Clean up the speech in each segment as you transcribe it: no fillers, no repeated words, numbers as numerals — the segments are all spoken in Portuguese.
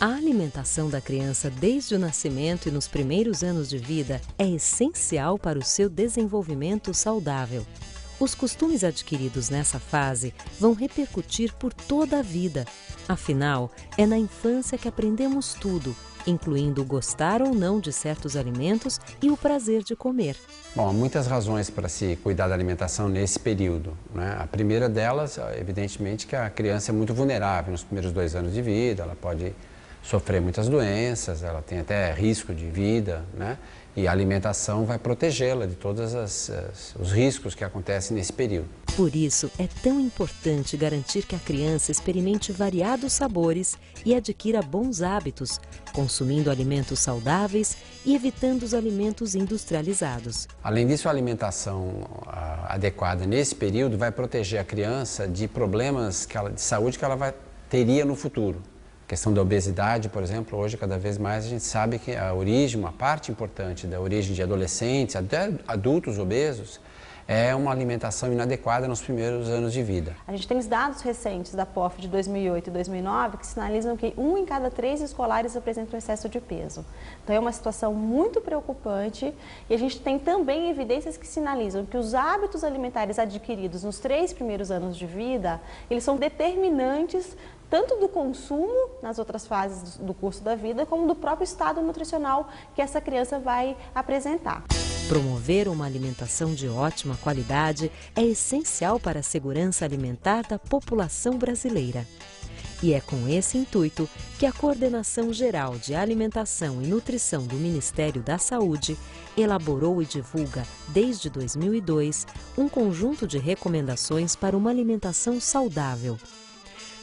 A alimentação da criança desde o nascimento e nos primeiros anos de vida é essencial para o seu desenvolvimento saudável. Os costumes adquiridos nessa fase vão repercutir por toda a vida. Afinal, é na infância que aprendemos tudo, incluindo gostar ou não de certos alimentos e o prazer de comer. Bom, há muitas razões para se cuidar da alimentação nesse período, né? A primeira delas, evidentemente, que a criança é muito vulnerável nos primeiros 2 anos de vida, ela pode sofrer muitas doenças, ela tem até risco de vida, né? E a alimentação vai protegê-la de todos os riscos que acontecem nesse período. Por isso, é tão importante garantir que a criança experimente variados sabores e adquira bons hábitos, consumindo alimentos saudáveis e evitando os alimentos industrializados. Além disso, a alimentação adequada nesse período vai proteger a criança de problemas de saúde que ela teria no futuro. A questão da obesidade, por exemplo, hoje cada vez mais a gente sabe que uma parte importante da origem de adolescentes, até adultos obesos, é uma alimentação inadequada nos primeiros anos de vida. A gente tem os dados recentes da POF de 2008 e 2009 que sinalizam que 1 em cada 3 escolares apresentam excesso de peso. Então é uma situação muito preocupante e a gente tem também evidências que sinalizam que os hábitos alimentares adquiridos nos 3 primeiros anos de vida, eles são determinantes tanto do consumo nas outras fases do curso da vida, como do próprio estado nutricional que essa criança vai apresentar. Promover uma alimentação de ótima qualidade é essencial para a segurança alimentar da população brasileira. E é com esse intuito que a Coordenação Geral de Alimentação e Nutrição do Ministério da Saúde elaborou e divulga, desde 2002, um conjunto de recomendações para uma alimentação saudável.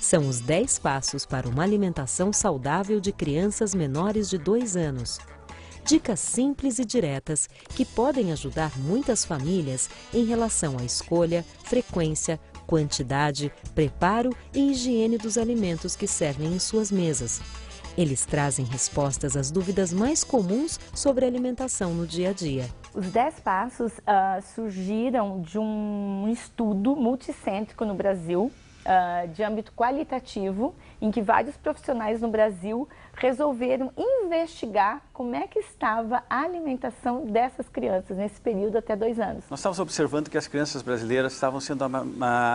São os 10 passos para uma alimentação saudável de crianças menores de 2 anos. Dicas simples e diretas que podem ajudar muitas famílias em relação à escolha, frequência, quantidade, preparo e higiene dos alimentos que servem em suas mesas. Eles trazem respostas às dúvidas mais comuns sobre alimentação no dia a dia. Os 10 passos surgiram de um estudo multicêntrico no Brasil, de âmbito qualitativo, em que vários profissionais no Brasil resolveram investigar como é que estava a alimentação dessas crianças nesse período até 2 anos. Nós estávamos observando que as crianças brasileiras estavam sendo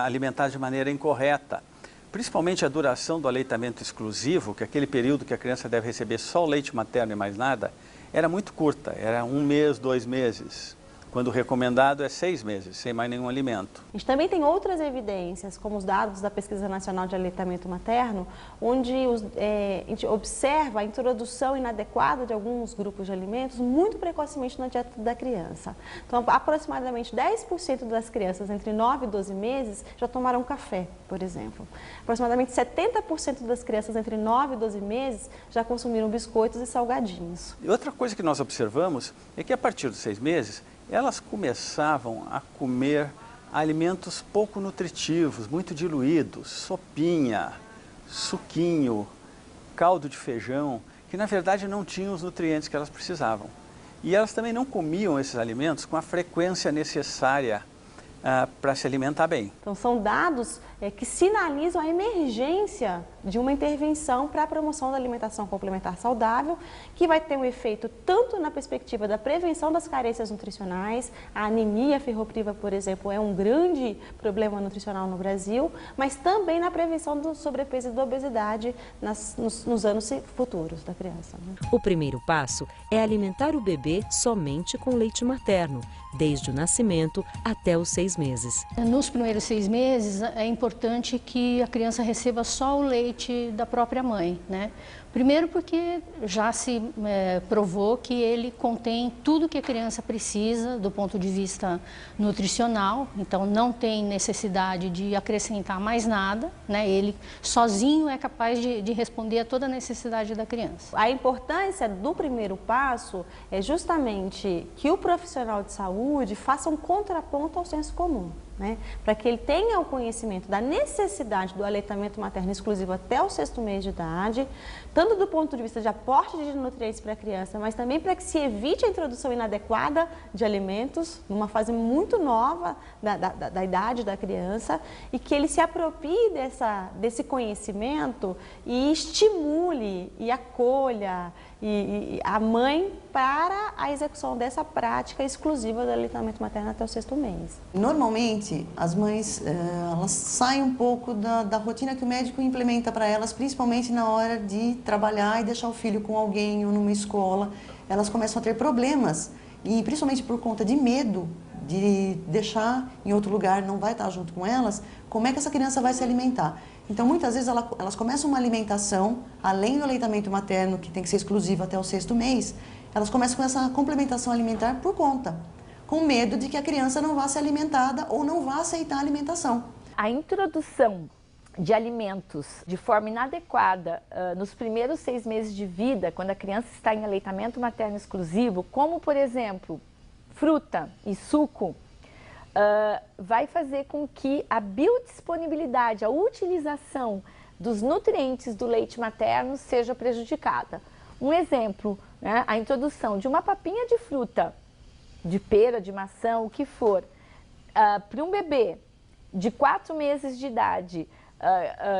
alimentadas de maneira incorreta, principalmente a duração do aleitamento exclusivo, que é aquele período que a criança deve receber só o leite materno e mais nada, era muito curta, era 1 mês, 2 meses. Quando o recomendado é 6 meses, sem mais nenhum alimento. A gente também tem outras evidências, como os dados da Pesquisa Nacional de Aleitamento Materno, onde a gente observa a introdução inadequada de alguns grupos de alimentos muito precocemente na dieta da criança. Então, aproximadamente 10% das crianças entre 9 e 12 meses já tomaram café, por exemplo. Aproximadamente 70% das crianças entre 9 e 12 meses já consumiram biscoitos e salgadinhos. E outra coisa que nós observamos é que a partir dos 6 meses, elas começavam a comer alimentos pouco nutritivos, muito diluídos, sopinha, suquinho, caldo de feijão, que na verdade não tinham os nutrientes que elas precisavam. E elas também não comiam esses alimentos com a frequência necessária para se alimentar bem. Então são dados que sinalizam a emergência de uma intervenção para a promoção da alimentação complementar saudável, que vai ter um efeito tanto na perspectiva da prevenção das carências nutricionais, a anemia ferropriva, por exemplo, é um grande problema nutricional no Brasil, mas também na prevenção do sobrepeso e da obesidade nos anos futuros da criança, né? O primeiro passo é alimentar o bebê somente com leite materno, desde o nascimento até os 6 meses. Nos primeiros 6 meses é importante que a criança receba só o leite da própria mãe, né? Primeiro porque já se provou que ele contém tudo que a criança precisa do ponto de vista nutricional, então não tem necessidade de acrescentar mais nada, né? Ele sozinho é capaz de responder a toda a necessidade da criança. A importância do primeiro passo é justamente que o profissional de saúde faça um contraponto ao senso comum, né? Para que ele tenha o conhecimento da necessidade do aleitamento materno exclusivo até o 6º mês de idade, tanto do ponto de vista de aporte de nutrientes para a criança, mas também para que se evite a introdução inadequada de alimentos, numa fase muito nova da idade da criança, e que ele se aproprie desse conhecimento e estimule e acolha a mãe para a execução dessa prática exclusiva do aleitamento materno até o 6º mês. Normalmente, as mães elas saem um pouco da rotina que o médico implementa para elas, principalmente na hora de trabalhar e deixar o filho com alguém ou numa escola. Elas começam a ter problemas, e principalmente por conta de medo de deixar em outro lugar, não vai estar junto com elas, como é que essa criança vai se alimentar? Então, muitas vezes, elas começam uma alimentação, além do aleitamento materno, que tem que ser exclusivo até o 6º mês, elas começam com essa complementação alimentar por conta, com medo de que a criança não vá ser alimentada ou não vá aceitar a alimentação. A introdução de alimentos de forma inadequada nos primeiros 6 meses de vida, quando a criança está em aleitamento materno exclusivo, como, por exemplo, fruta e suco, vai fazer com que a biodisponibilidade, a utilização dos nutrientes do leite materno seja prejudicada. Um exemplo, né, a introdução de uma papinha de fruta, de pera, de maçã, o que for, para um bebê de 4 meses de idade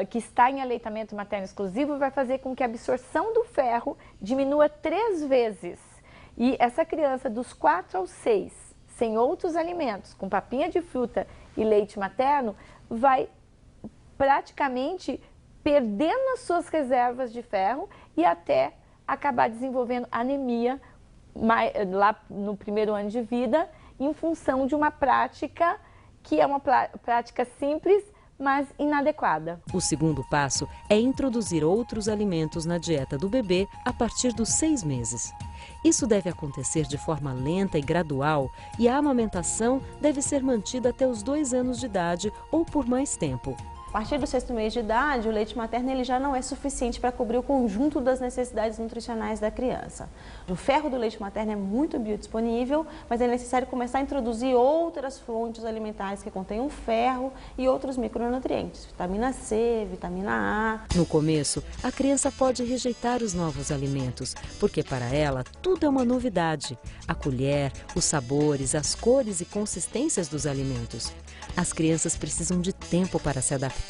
que está em aleitamento materno exclusivo, vai fazer com que a absorção do ferro diminua 3 vezes. E essa criança dos 4 aos 6, sem outros alimentos, com papinha de fruta e leite materno, vai praticamente perdendo as suas reservas de ferro e até acabar desenvolvendo anemia lá no primeiro ano de vida, em função de uma prática que é uma prática simples, mas inadequada. O segundo passo é introduzir outros alimentos na dieta do bebê a partir dos 6 meses. Isso deve acontecer de forma lenta e gradual, e a amamentação deve ser mantida até os 2 anos de idade ou por mais tempo. A partir do 6º mês de idade, o leite materno ele já não é suficiente para cobrir o conjunto das necessidades nutricionais da criança. O ferro do leite materno é muito biodisponível, mas é necessário começar a introduzir outras fontes alimentares que contenham ferro e outros micronutrientes, vitamina C, vitamina A. No começo, a criança pode rejeitar os novos alimentos, porque para ela tudo é uma novidade. A colher, os sabores, as cores e consistências dos alimentos. As crianças precisam de tempo para se adaptar.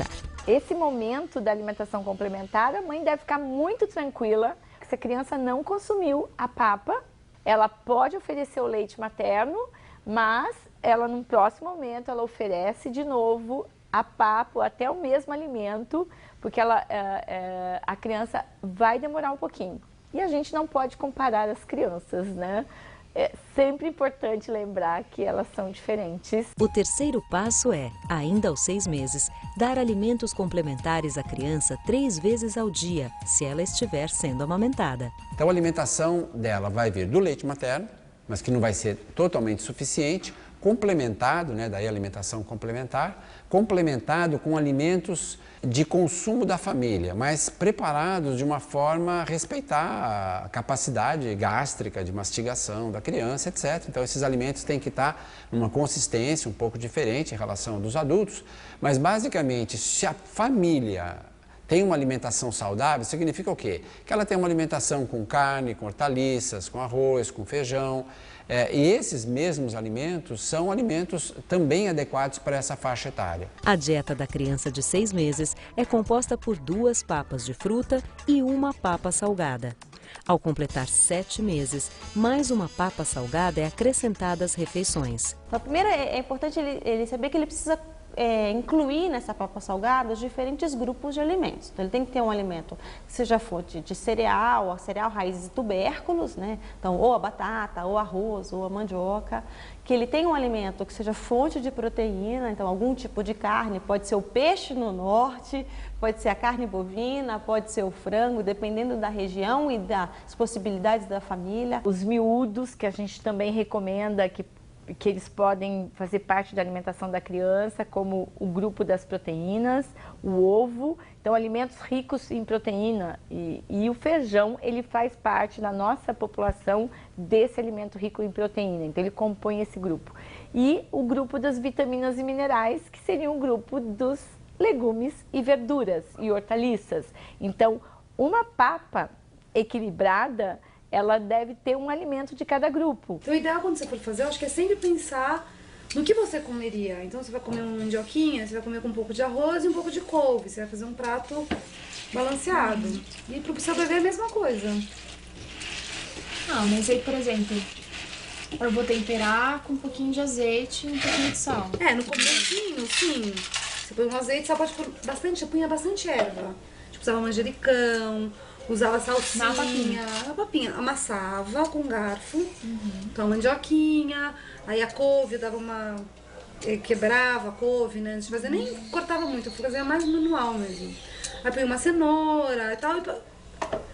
Esse momento da alimentação complementar, a mãe deve ficar muito tranquila. Se a criança não consumiu a papa, ela pode oferecer o leite materno, mas ela, num próximo momento, ela oferece de novo a papa, até o mesmo alimento, porque a criança vai demorar um pouquinho. E a gente não pode comparar as crianças, né? É sempre importante lembrar que elas são diferentes. O terceiro passo é, ainda aos 6 meses, dar alimentos complementares à criança 3 vezes ao dia, se ela estiver sendo amamentada. Então a alimentação dela vai vir do leite materno, mas que não vai ser totalmente suficiente, complementado, né, daí a alimentação complementar, complementado com alimentos de consumo da família, mas preparados de uma forma a respeitar a capacidade gástrica de mastigação da criança, etc. Então esses alimentos têm que estar numa consistência um pouco diferente em relação dos adultos, mas basicamente se a família tem uma alimentação saudável, significa o quê? Que ela tem uma alimentação com carne, com hortaliças, com arroz, com feijão, e esses mesmos alimentos são alimentos também adequados para essa faixa etária. A dieta da criança de 6 meses é composta por 2 papas de fruta e 1 papa salgada. Ao completar 7 meses, mais 1 papa salgada é acrescentada às refeições. Então, primeiro é importante ele saber que ele precisa incluir nessa papa salgada os diferentes grupos de alimentos. Então, ele tem que ter um alimento que seja fonte de cereal, raízes e tubérculos, né? Então, ou a batata, ou arroz, ou a mandioca. Que ele tenha um alimento que seja fonte de proteína, então algum tipo de carne, pode ser o peixe no norte, pode ser a carne bovina, pode ser o frango, dependendo da região e das possibilidades da família. Os miúdos, que a gente também recomenda que eles podem fazer parte da alimentação da criança, como o grupo das proteínas, o ovo. Então, alimentos ricos em proteína e o feijão, ele faz parte da nossa população desse alimento rico em proteína. Então, ele compõe esse grupo. E o grupo das vitaminas e minerais, que seria um grupo dos legumes e verduras e hortaliças. Então, uma papa equilibrada, ela deve ter um alimento de cada grupo. Então, o ideal quando você for fazer, eu acho que é sempre pensar no que você comeria. Então, você vai comer uma mandioquinha, você vai comer com um pouco de arroz e um pouco de couve. Você vai fazer um prato balanceado. E pro seu bebê é a mesma coisa. Ah, mas aí, por exemplo, eu vou temperar com um pouquinho de azeite e um pouquinho de sal. No comecinho, sim. Você põe um azeite, só pode pôr bastante, eu punha bastante erva. Tipo, usava manjericão, usava salsinha. Na papinha. Amassava com garfo. Então, a mandioquinha, aí a couve, eu dava uma... quebrava a couve, né? Antes de fazer, nem cortava muito, eu fazia mais manual mesmo. Aí punha uma cenoura e tal,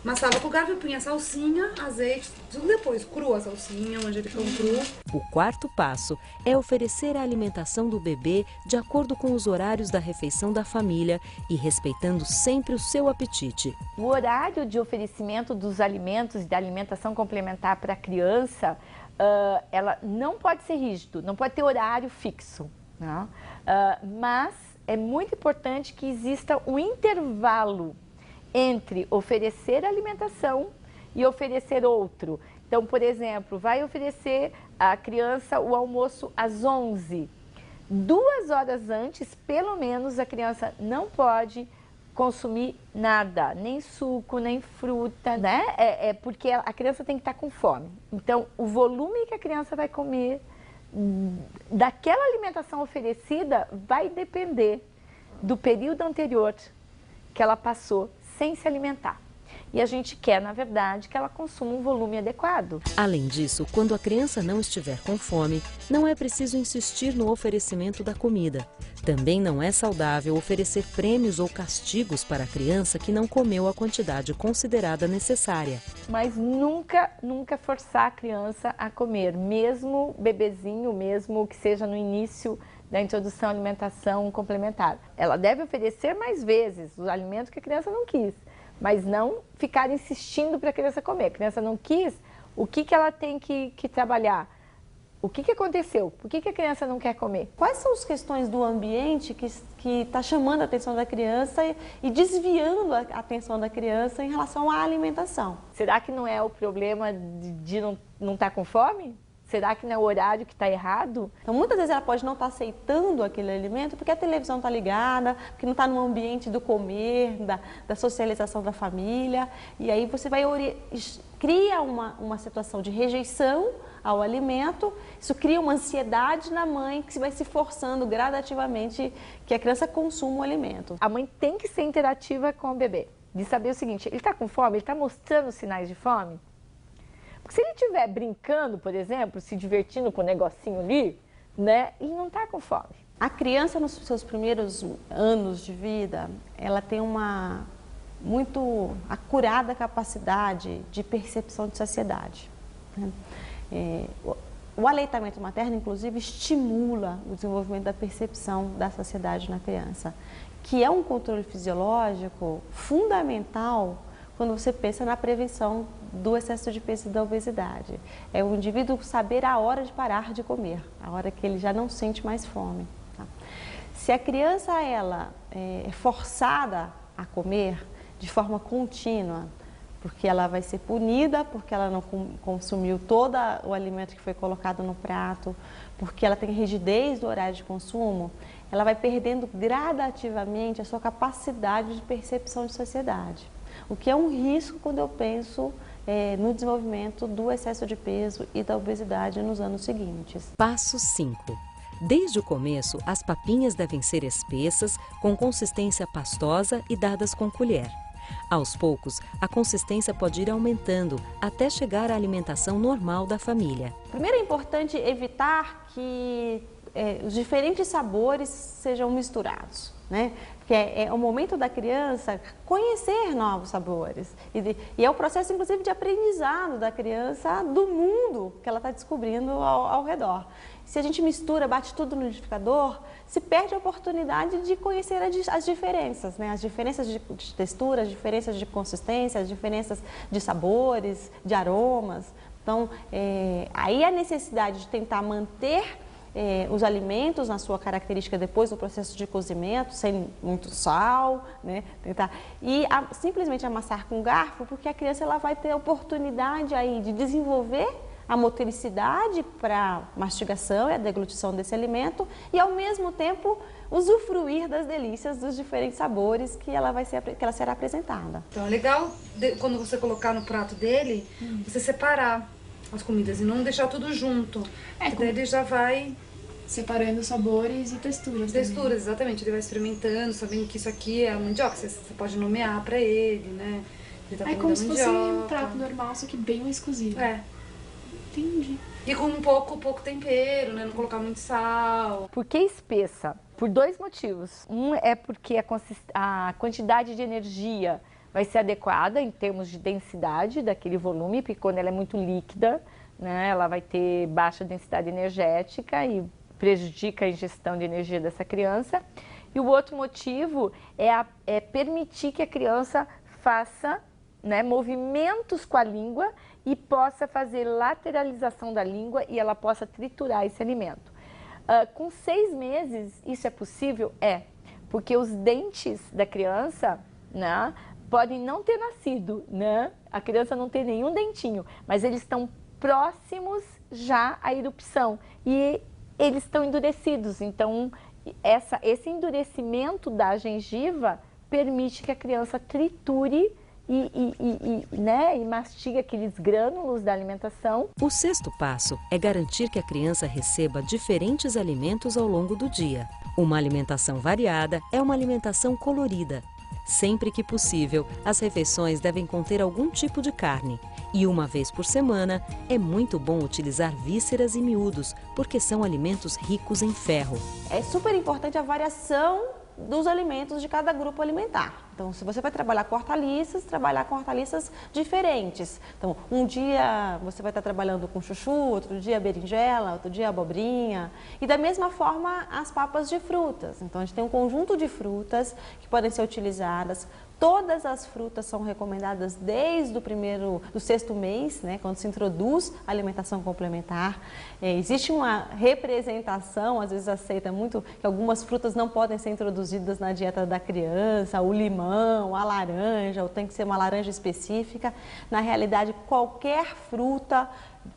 amassava com o garfo e punha salsinha, azeite, tudo depois, crua a salsinha, manjericão cru. O quarto passo é oferecer a alimentação do bebê de acordo com os horários da refeição da família e respeitando sempre o seu apetite. O horário de oferecimento dos alimentos e da alimentação complementar para a criança, ela não pode ser rígido, não pode ter horário fixo, né? Mas é muito importante que exista um intervalo entre oferecer alimentação e oferecer outro. Então, por exemplo, vai oferecer à criança o almoço às 11. 2 horas antes, pelo menos, a criança não pode consumir nada, nem suco, nem fruta, né? Porque a criança tem que estar com fome. Então, o volume que a criança vai comer daquela alimentação oferecida vai depender do período anterior que ela passou sem se alimentar. E a gente quer, na verdade, que ela consuma um volume adequado. Além disso, quando a criança não estiver com fome, não é preciso insistir no oferecimento da comida. Também não é saudável oferecer prêmios ou castigos para a criança que não comeu a quantidade considerada necessária. Mas nunca forçar a criança a comer, mesmo bebezinho, mesmo que seja no início da introdução à alimentação complementar. Ela deve oferecer mais vezes os alimentos que a criança não quis, mas não ficar insistindo para a criança comer. A criança não quis, o que ela tem que trabalhar? O que aconteceu? Por que a criança não quer comer? Quais são as questões do ambiente que está chamando a atenção da criança e desviando a atenção da criança em relação à alimentação? Será que não é o problema de não estar com fome? Será que não é o horário que está errado? Então, muitas vezes ela pode não estar aceitando aquele alimento porque a televisão está ligada, porque não está no ambiente do comer, da socialização da família. E aí você cria uma situação de rejeição ao alimento, isso cria uma ansiedade na mãe que vai se forçando gradativamente que a criança consuma o alimento. A mãe tem que ser interativa com o bebê, de saber o seguinte, ele está com fome, ele está mostrando sinais de fome? Porque se ele estiver brincando, por exemplo, se divertindo com o negocinho ali, né, ele não está com fome. A criança, nos seus primeiros anos de vida, ela tem uma muito acurada capacidade de percepção de saciedade, né? O aleitamento materno, inclusive, estimula o desenvolvimento da percepção da saciedade na criança, que é um controle fisiológico fundamental quando você pensa na prevenção do excesso de peso e da obesidade. É o indivíduo saber a hora de parar de comer, a hora que ele já não sente mais fome. Tá? Se a criança é forçada a comer de forma contínua, porque ela vai ser punida, porque ela não consumiu todo o alimento que foi colocado no prato, porque ela tem rigidez do horário de consumo, ela vai perdendo gradativamente a sua capacidade de percepção de saciedade. O que é um risco quando eu penso no desenvolvimento do excesso de peso e da obesidade nos anos seguintes. Passo 5. Desde o começo, as papinhas devem ser espessas, com consistência pastosa e dadas com colher. Aos poucos, a consistência pode ir aumentando até chegar à alimentação normal da família. Primeiro é importante evitar que os diferentes sabores sejam misturados, né? Porque é o momento da criança conhecer novos sabores. E é o processo, inclusive, de aprendizado da criança do mundo que ela está descobrindo ao redor. Se a gente mistura, bate tudo no liquidificador, se perde a oportunidade de conhecer as diferenças, né? As diferenças de textura, as diferenças de consistência, as diferenças de sabores, de aromas. Então, aí a necessidade de tentar manter os alimentos na sua característica depois do processo de cozimento, sem muito sal, né? Simplesmente amassar com garfo, porque a criança ela vai ter a oportunidade aí de desenvolver a motricidade para mastigação e a deglutição desse alimento e, ao mesmo tempo, usufruir das delícias dos diferentes sabores que ela será apresentada. Então é legal, quando você colocar no prato dele, você separar as comidas e não deixar tudo junto. Daí ele já vai separando sabores e texturas. Texturas, exatamente. Ele vai experimentando, sabendo que isso aqui é a mandioca. Você pode nomear pra ele, né? Ele tá É como se fosse um prato normal, só que bem mais cozido. É. Entendi. E com pouco tempero, né? Não colocar muito sal. Por que espessa? Por dois motivos. Um é porque a quantidade de energia vai ser adequada em termos de densidade daquele volume, porque quando ela é muito líquida, né, ela vai ter baixa densidade energética e prejudica a ingestão de energia dessa criança. E o outro motivo é permitir que a criança faça, né, movimentos com a língua e possa fazer lateralização da língua e ela possa triturar esse alimento. Com 6 meses, isso é possível? É, porque os dentes da criança, né, podem não ter nascido, né? A criança não tem nenhum dentinho, mas eles estão próximos já à erupção e eles estão endurecidos. Então, esse endurecimento da gengiva permite que a criança triture e mastigue aqueles grânulos da alimentação. O 6º passo é garantir que a criança receba diferentes alimentos ao longo do dia. Uma alimentação variada é uma alimentação colorida. Sempre que possível, as refeições devem conter algum tipo de carne. E uma vez por semana, é muito bom utilizar vísceras e miúdos, porque são alimentos ricos em ferro. É super importante a variação dos alimentos de cada grupo alimentar. Então, se você vai trabalhar com hortaliças diferentes. Então, um dia você vai estar trabalhando com chuchu, outro dia berinjela, outro dia abobrinha. E da mesma forma, as papas de frutas. Então, a gente tem um conjunto de frutas que podem ser utilizadas. Todas as frutas são recomendadas desde do 6º mês, né, quando se introduz a alimentação complementar. Existe uma representação, às vezes aceita muito, que algumas frutas não podem ser introduzidas na dieta da criança, o limão, a laranja, ou tem que ser uma laranja específica. Na realidade, qualquer fruta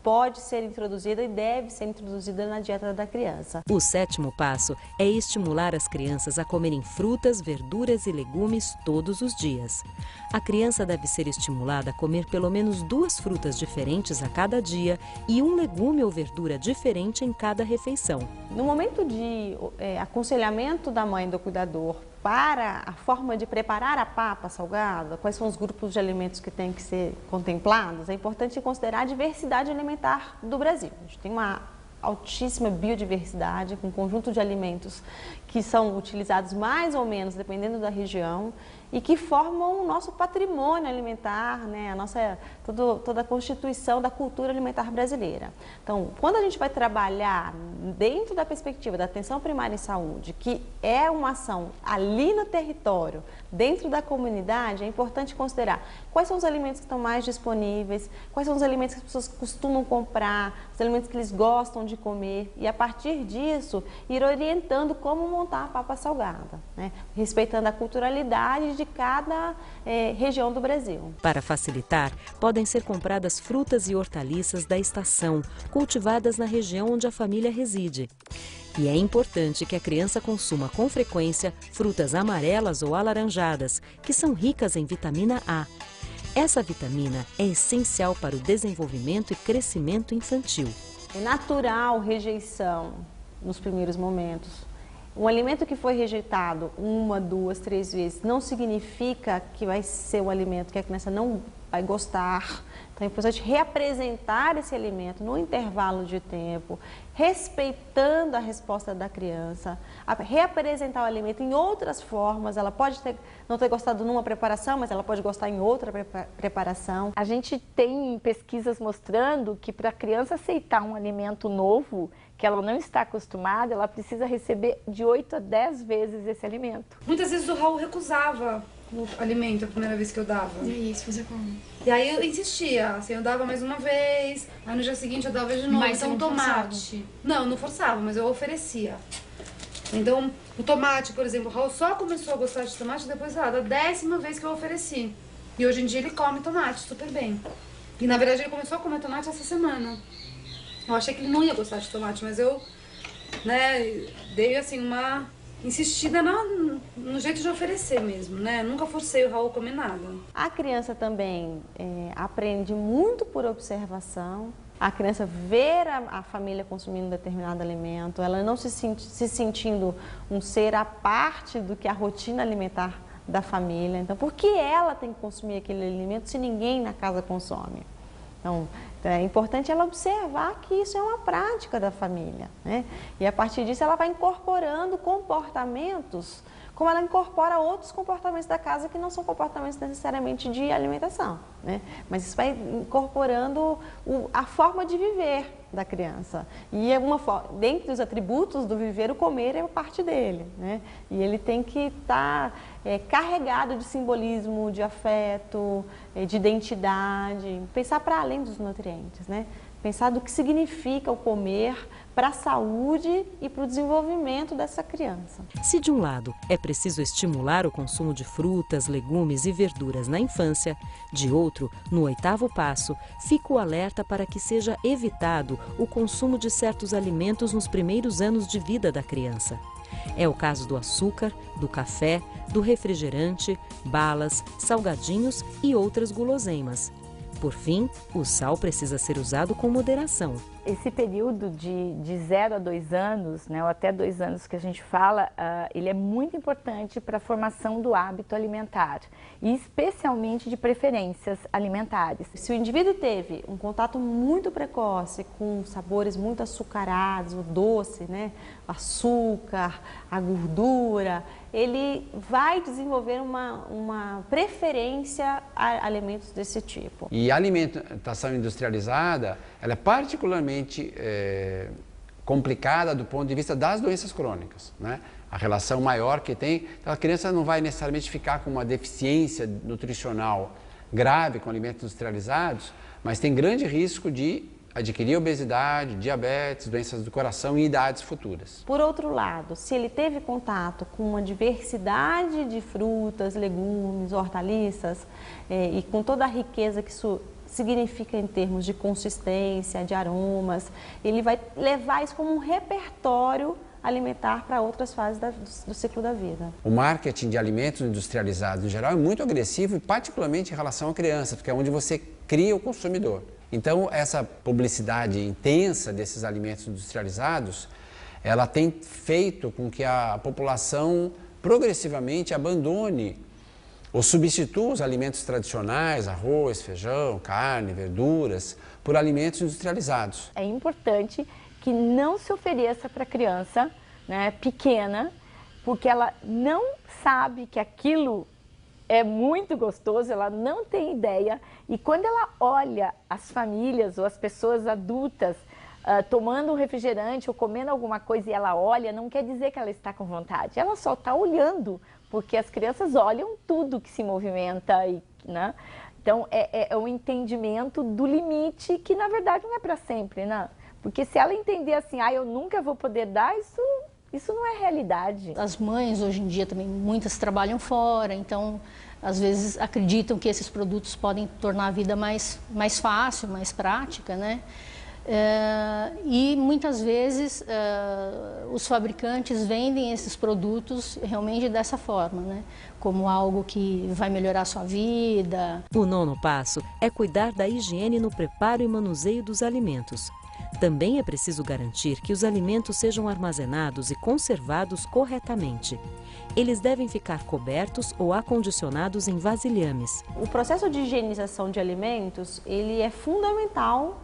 pode ser introduzida e deve ser introduzida na dieta da criança. O 7º passo é estimular as crianças a comerem frutas, verduras e legumes todos os dias. A criança deve ser estimulada a comer pelo menos 2 frutas diferentes a cada dia e um legume ou verdura diferente em cada refeição. No momento de aconselhamento da mãe do cuidador para a forma de preparar a papa salgada, quais são os grupos de alimentos que têm que ser contemplados, é importante considerar a diversidade alimentar do Brasil. A gente tem uma altíssima biodiversidade, com um conjunto de alimentos que são utilizados mais ou menos, dependendo da região, e que formam o nosso patrimônio alimentar, né? Toda a constituição da cultura alimentar brasileira. Então, quando a gente vai trabalhar dentro da perspectiva da atenção primária em saúde, que é uma ação ali no território, dentro da comunidade, é importante considerar quais são os alimentos que estão mais disponíveis, quais são os alimentos que as pessoas costumam comprar, os alimentos que eles gostam de comer, e a partir disso, ir orientando como montar a papa salgada, né? Respeitando a culturalidade de cada região do Brasil. Para facilitar, podem ser compradas frutas e hortaliças da estação, cultivadas na região onde a família reside. E é importante que a criança consuma com frequência frutas amarelas ou alaranjadas, que são ricas em vitamina A. Essa vitamina é essencial para o desenvolvimento e crescimento infantil. É natural rejeição nos primeiros momentos. Um alimento que foi rejeitado 1, 2, 3 vezes não significa que vai ser um alimento que a criança não vai gostar. Então é importante reapresentar esse alimento no intervalo de tempo, respeitando a resposta da criança, reapresentar o alimento em outras formas. Ela pode não ter gostado numa preparação, mas ela pode gostar em outra preparação. A gente tem pesquisas mostrando que para a criança aceitar um alimento novo, que ela não está acostumada, ela precisa receber de 8 a 10 vezes esse alimento. Muitas vezes o Raul recusava o alimento a primeira vez que eu dava. E isso, fazer como? E aí eu insistia, assim, eu dava mais uma vez, aí no dia seguinte eu dava de novo. Mas então você não tomate. Não, eu não forçava, mas eu oferecia. Então, o tomate, por exemplo, o Raul só começou a gostar de tomate depois da 10ª vez que eu ofereci. E hoje em dia ele come tomate super bem. E na verdade ele começou a comer tomate essa semana. Eu achei que ele não ia gostar de tomate, mas eu, né, dei assim uma insistida no jeito de oferecer mesmo, né? Nunca forcei o Raul a comer nada. A criança também aprende muito por observação. A criança ver a família consumindo determinado alimento, ela não se sentindo um ser à parte do que a rotina alimentar da família. Então, por que ela tem que consumir aquele alimento se ninguém na casa consome? Então, é importante ela observar que isso é uma prática da família, né? E a partir disso ela vai incorporando comportamentos, como ela incorpora outros comportamentos da casa que não são comportamentos necessariamente de alimentação, né? Mas isso vai incorporando a forma de viver da criança. E dentre os atributos do viver, o comer é parte dele, né? E ele tem que estar carregado de simbolismo, de afeto, de identidade, pensar para além dos nutrientes, né? Pensar do que significa o comer para a saúde e para o desenvolvimento dessa criança. Se de um lado é preciso estimular o consumo de frutas, legumes e verduras na infância, de outro, no 8º passo, fica o alerta para que seja evitado o consumo de certos alimentos nos primeiros anos de vida da criança. É o caso do açúcar, do café, do refrigerante, balas, salgadinhos e outras guloseimas. Por fim, o sal precisa ser usado com moderação. Esse período de 0 a 2 anos, né, ou até 2 anos que a gente fala, ele é muito importante para a formação do hábito alimentar, e especialmente de preferências alimentares. Se o indivíduo teve um contato muito precoce com sabores muito açucarados, o doce, né, o açúcar, a gordura, ele vai desenvolver uma preferência a alimentos desse tipo. E a alimentação industrializada, ela é particularmente complicada do ponto de vista das doenças crônicas, né? A relação maior que tem, a criança não vai necessariamente ficar com uma deficiência nutricional grave com alimentos industrializados, mas tem grande risco de adquirir obesidade, diabetes, doenças do coração e idades futuras. Por outro lado, se ele teve contato com uma diversidade de frutas, legumes, hortaliças e com toda a riqueza que isso significa em termos de consistência, de aromas, ele vai levar isso como um repertório alimentar para outras fases do ciclo da vida. O marketing de alimentos industrializados, em geral, é muito agressivo e particularmente em relação à criança, porque é onde você cria o consumidor. Então, essa publicidade intensa desses alimentos industrializados, ela tem feito com que a população progressivamente abandone ou substitua os alimentos tradicionais, arroz, feijão, carne, verduras, por alimentos industrializados. É importante que não se ofereça para a criança, né, pequena, porque ela não sabe que aquilo é muito gostoso, ela não tem ideia, e quando ela olha as famílias ou as pessoas adultas tomando um refrigerante ou comendo alguma coisa e ela olha, não quer dizer que ela está com vontade, ela só está olhando, porque as crianças olham tudo que se movimenta, né? Então é um entendimento do limite que na verdade não é para sempre, né? Porque se ela entender assim, eu nunca vou poder dar, isso não é realidade. As mães hoje em dia também, muitas trabalham fora, então às vezes acreditam que esses produtos podem tornar a vida mais fácil, mais prática, né? E muitas vezes os fabricantes vendem esses produtos realmente dessa forma, né? Como algo que vai melhorar a sua vida. O 9º passo é cuidar da higiene no preparo e manuseio dos alimentos. Também é preciso garantir que os alimentos sejam armazenados e conservados corretamente. Eles devem ficar cobertos ou acondicionados em vasilhames. O processo de higienização de alimentos, ele é fundamental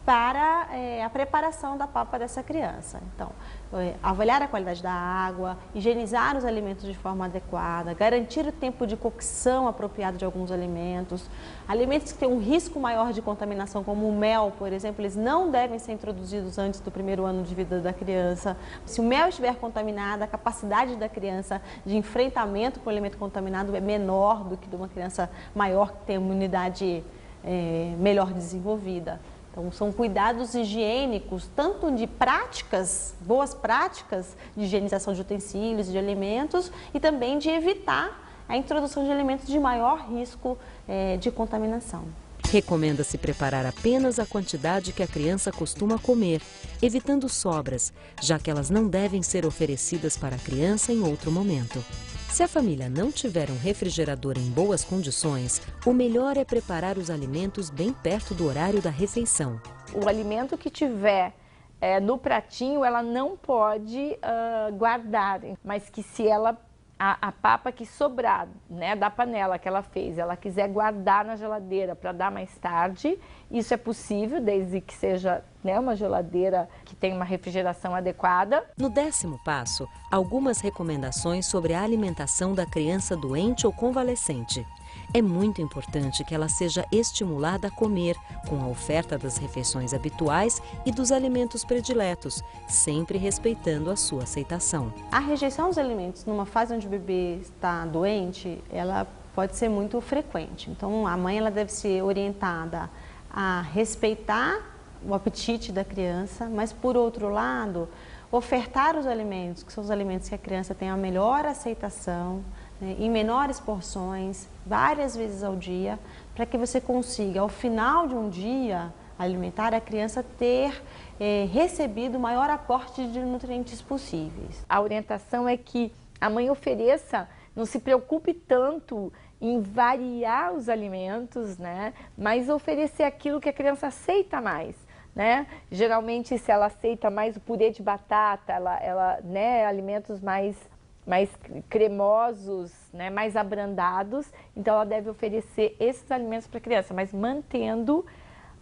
para a preparação da papa dessa criança. Então, avaliar a qualidade da água, higienizar os alimentos de forma adequada, garantir o tempo de cocção apropriado de alguns alimentos. Alimentos que têm um risco maior de contaminação, como o mel, por exemplo, eles não devem ser introduzidos antes do primeiro ano de vida da criança. Se o mel estiver contaminado, a capacidade da criança de enfrentamento com o alimento contaminado é menor do que de uma criança maior que tem imunidade melhor desenvolvida. Então, são cuidados higiênicos, tanto de práticas, boas práticas de higienização de utensílios, de alimentos, e também de evitar a introdução de alimentos de maior risco de contaminação. Recomenda-se preparar apenas a quantidade que a criança costuma comer, evitando sobras, já que elas não devem ser oferecidas para a criança em outro momento. Se a família não tiver um refrigerador em boas condições, o melhor é preparar os alimentos bem perto do horário da refeição. O alimento que tiver no pratinho, ela não pode guardar, mas que se ela, a papa que sobrar, né, da panela que ela fez, ela quiser guardar na geladeira para dar mais tarde, isso é possível, desde que seja, né, uma geladeira que tenha uma refrigeração adequada. No 10º passo, algumas recomendações sobre a alimentação da criança doente ou convalescente. É muito importante que ela seja estimulada a comer, com a oferta das refeições habituais e dos alimentos prediletos, sempre respeitando a sua aceitação. A rejeição dos alimentos numa fase onde o bebê está doente, ela pode ser muito frequente. Então, a mãe ela deve ser orientada a respeitar o apetite da criança, mas, por outro lado, ofertar os alimentos, que são os alimentos que a criança tem a melhor aceitação, em menores porções, várias vezes ao dia, para que você consiga, ao final de um dia alimentar, a criança ter recebido o maior aporte de nutrientes possíveis. A orientação é que a mãe ofereça, não se preocupe tanto em variar os alimentos, né, mas oferecer aquilo que a criança aceita mais. Né? Geralmente, se ela aceita mais o purê de batata, né, alimentos mais cremosos, né, mais abrandados, então ela deve oferecer esses alimentos para a criança, mas mantendo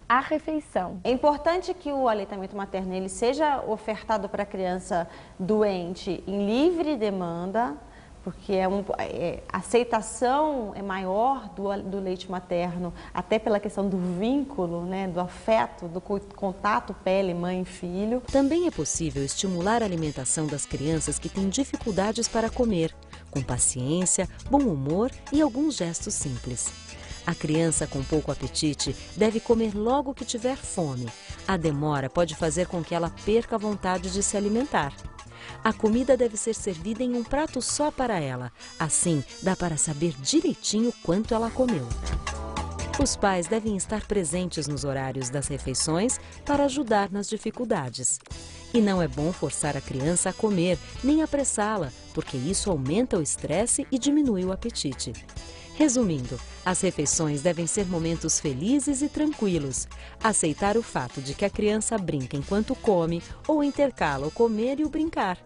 a refeição. É importante que o aleitamento materno ele seja ofertado para a criança doente em livre demanda, porque a aceitação é maior do leite materno, até pela questão do vínculo, né, do afeto, do contato pele, mãe e filho. Também é possível estimular a alimentação das crianças que têm dificuldades para comer, com paciência, bom humor e alguns gestos simples. A criança com pouco apetite deve comer logo que tiver fome. A demora pode fazer com que ela perca a vontade de se alimentar. A comida deve ser servida em um prato só para ela. Assim, dá para saber direitinho quanto ela comeu. Os pais devem estar presentes nos horários das refeições para ajudar nas dificuldades. E não é bom forçar a criança a comer, nem apressá-la, porque isso aumenta o estresse e diminui o apetite. Resumindo, as refeições devem ser momentos felizes e tranquilos. Aceitar o fato de que a criança brinca enquanto come ou intercala o comer e o brincar.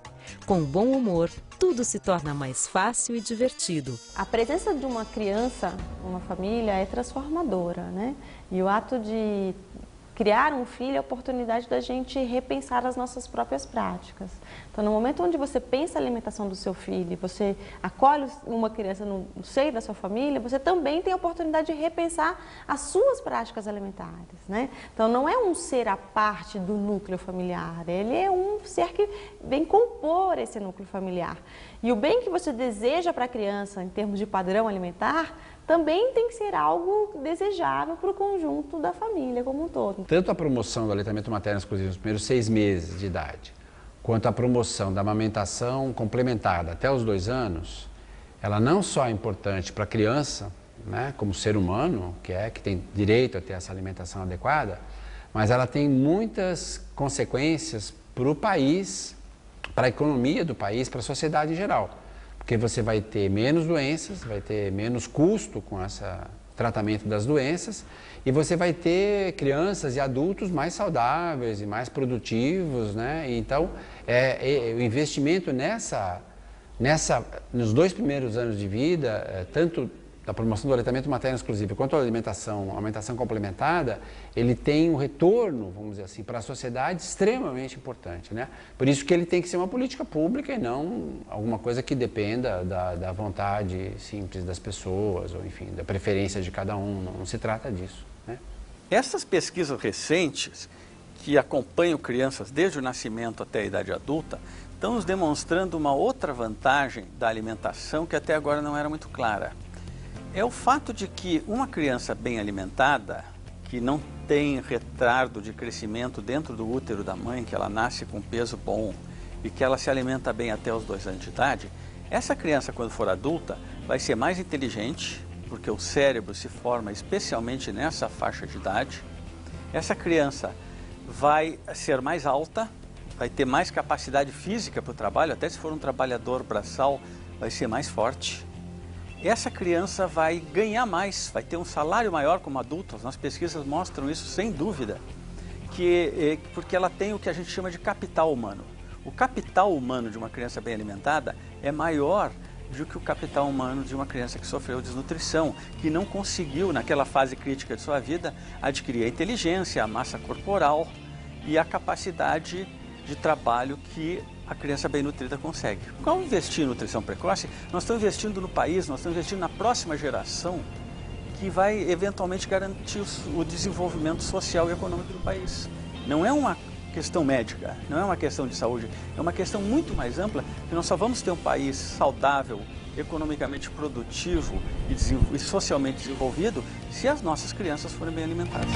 Com bom humor, tudo se torna mais fácil e divertido. A presença de uma criança numa família é transformadora, né? E o ato de criar um filho é a oportunidade da gente repensar as nossas próprias práticas. Então, no momento onde você pensa a alimentação do seu filho, você acolhe uma criança no seio da sua família, você também tem a oportunidade de repensar as suas práticas alimentares, né? Então, não é um ser à parte do núcleo familiar, ele é um ser que vem compor esse núcleo familiar. E o bem que você deseja para a criança em termos de padrão alimentar também tem que ser algo desejável para o conjunto da família como um todo. Tanto a promoção do aleitamento materno exclusivo nos primeiros 6 meses de idade, quanto a promoção da amamentação complementada até os 2 anos, ela não só é importante para a criança, né, como ser humano, que tem direito a ter essa alimentação adequada, mas ela tem muitas consequências para o país, para a economia do país, para a sociedade em geral. Porque você vai ter menos doenças, vai ter menos custo com esse tratamento das doenças e você vai ter crianças e adultos mais saudáveis e mais produtivos, né? Então, o investimento nos 2 primeiros anos de vida, tanto da promoção do aleitamento materno exclusivo quanto à alimentação complementada, ele tem um retorno, vamos dizer assim, para a sociedade extremamente importante, né? Por isso que ele tem que ser uma política pública e não alguma coisa que dependa da vontade simples das pessoas, ou enfim, da preferência de cada um, não se trata disso, né? Essas pesquisas recentes, que acompanham crianças desde o nascimento até a idade adulta, estão nos demonstrando uma outra vantagem da alimentação que até agora não era muito clara. É o fato de que uma criança bem alimentada, que não tem retardo de crescimento dentro do útero da mãe, que ela nasce com peso bom e que ela se alimenta bem até os 2 anos de idade, essa criança, quando for adulta, vai ser mais inteligente, porque o cérebro se forma especialmente nessa faixa de idade. Essa criança vai ser mais alta, vai ter mais capacidade física para o trabalho, até se for um trabalhador braçal, vai ser mais forte. Essa criança vai ganhar mais, vai ter um salário maior como adulto. As pesquisas mostram isso sem dúvida, porque ela tem o que a gente chama de capital humano. O capital humano de uma criança bem alimentada é maior do que o capital humano de uma criança que sofreu desnutrição, que não conseguiu, naquela fase crítica de sua vida, adquirir a inteligência, a massa corporal e a capacidade de trabalho que a criança bem nutrida consegue. Ao investir em nutrição precoce, nós estamos investindo no país, nós estamos investindo na próxima geração que vai eventualmente garantir o desenvolvimento social e econômico do país. Não é uma questão médica, não é uma questão de saúde, é uma questão muito mais ampla, que nós só vamos ter um país saudável, economicamente produtivo e socialmente desenvolvido se as nossas crianças forem bem alimentadas.